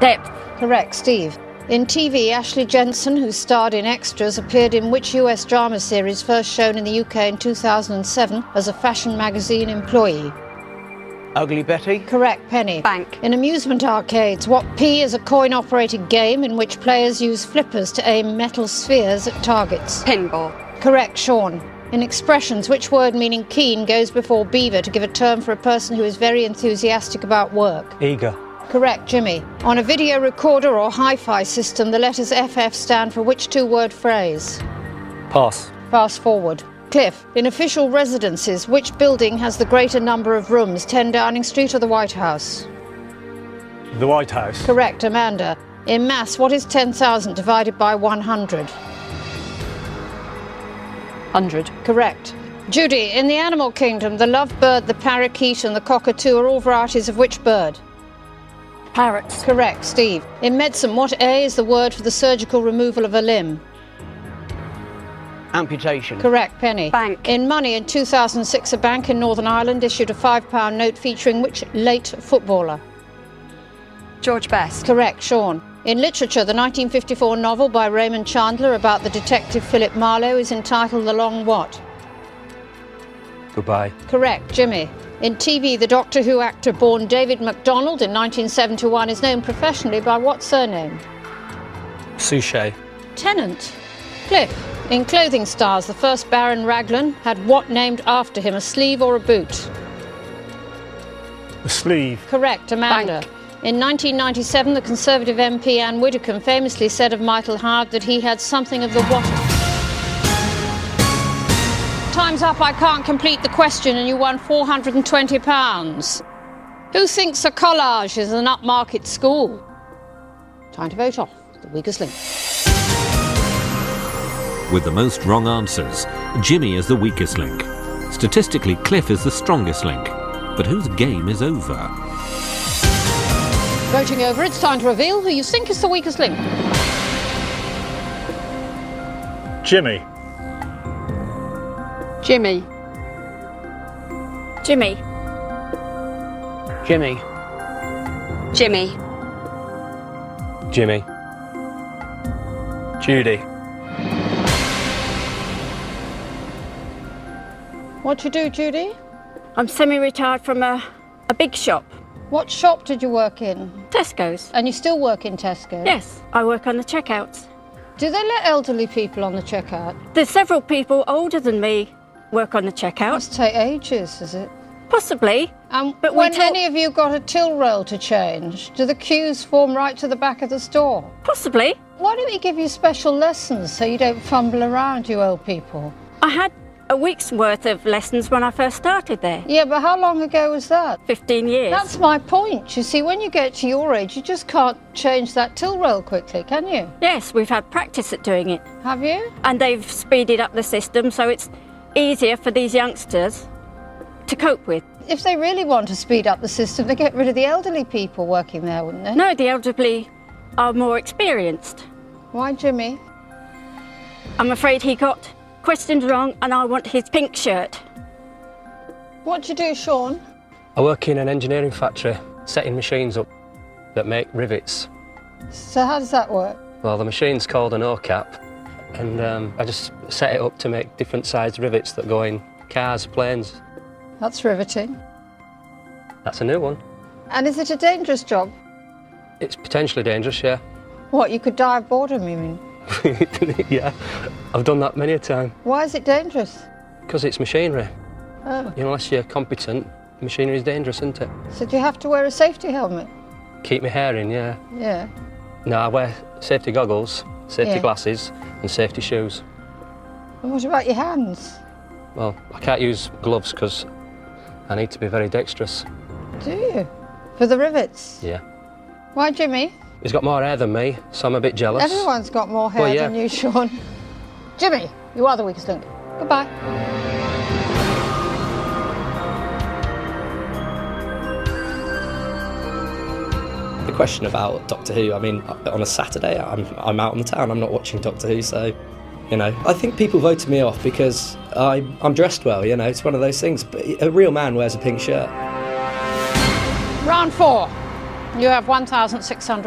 Depth. Correct, Steve. In TV, Ashley Jensen, who starred in Extras, appeared in which US drama series first shown in the UK in 2007 as a fashion magazine employee? Ugly Betty? Correct, Penny. Bank. In amusement arcades, what P is a coin-operated game in which players use flippers to aim metal spheres at targets? Pinball. Correct, Sean. In expressions, which word meaning keen goes before beaver to give a term for a person who is very enthusiastic about work? Eager. Correct, Jimmy. On a video recorder or hi-fi system, the letters FF stand for which two-word phrase? Pass. Fast forward. Cliff, in official residences, which building has the greater number of rooms, 10 Downing Street or the White House? The White House. Correct, Amanda. In maths, what is 10,000 divided by 100? 100. Correct. Judy, in the animal kingdom, the lovebird, the parakeet and the cockatoo are all varieties of which bird? Parrots. Correct, Steve. In medicine, what A is the word for the surgical removal of a limb? Amputation. Correct, Penny. Bank. In money, in 2006, a bank in Northern Ireland issued a £5 note featuring which late footballer? George Best. Correct, Sean. In literature, the 1954 novel by Raymond Chandler about the detective Philip Marlowe is entitled The Long What? Goodbye. Correct, Jimmy. In TV, the Doctor Who actor born David MacDonald in 1971 is known professionally by what surname? Suchet. Tennant. Cliff. In Clothing Stars, the first Baron Raglan had what named after him, a sleeve or a boot? The sleeve. Correct, Amanda. Bank. In 1997, the Conservative MP Anne Widdecombe famously said of Michael Howard that he had something of the what? Time's up, I can't complete the question and you won £420. Who thinks a collage is an upmarket school? Time to vote off the weakest link. With the most wrong answers, Jimmy is the weakest link. Statistically, Cliff is the strongest link. But whose game is over? Voting over, it's time to reveal who you think is the weakest link. Jimmy. Jimmy. Jimmy. Jimmy. Jimmy. Jimmy. Judy. What you do, Judy? I'm semi-retired from a big shop. What shop did you work in? Tesco's. And you still work in Tesco? Yes, I work on the checkouts. Do they let elderly people on the checkout? There's several people older than me work on the checkout. Must take ages, does it? Possibly. But when any of you got a till roll to change, do the queues form right to the back of the store? Possibly. Why don't we give you special lessons so you don't fumble around, you old people? I had a week's worth of lessons when I first started there. Yeah, but how long ago was that? 15 years. That's my point. You see, when you get to your age, you just can't change that till roll quickly, can you? Yes, we've had practice at doing it. Have you? And they've speeded up the system so it's easier for these youngsters to cope with. If they really want to speed up the system, they get rid of the elderly people working there, wouldn't they? No, the elderly are more experienced. Why, Jimmy? I'm afraid he got questioned wrong and I want his pink shirt. What do you do, Sean? I work in an engineering factory, setting machines up that make rivets. So how does that work? Well, the machine's called an O-cap, and I just set it up to make different sized rivets that go in cars, planes. That's riveting. That's a new one. And is it a dangerous job? It's potentially dangerous, yeah. What, you could die of boredom, you mean? Yeah, I've done that many a time. Why is it dangerous? Because it's machinery. Oh. You know, unless you're competent, machinery is dangerous, isn't it? So do you have to wear a safety helmet? Keep my hair in, yeah. Yeah. No, I wear safety goggles, safety glasses and safety shoes. And what about your hands? Well, I can't use gloves because I need to be very dexterous. Do you? For the rivets? Yeah. Why, Jimmy? He's got more hair than me, so I'm a bit jealous. Everyone's got more hair than you, Sean. Jimmy, you are the weakest link. Goodbye. The question about Doctor Who, I mean, on a Saturday, I'm out on the town, I'm not watching Doctor Who, so, you know. I think people voted me off because I'm dressed well, you know, it's one of those things. But a real man wears a pink shirt. Round 4. You have 1,600.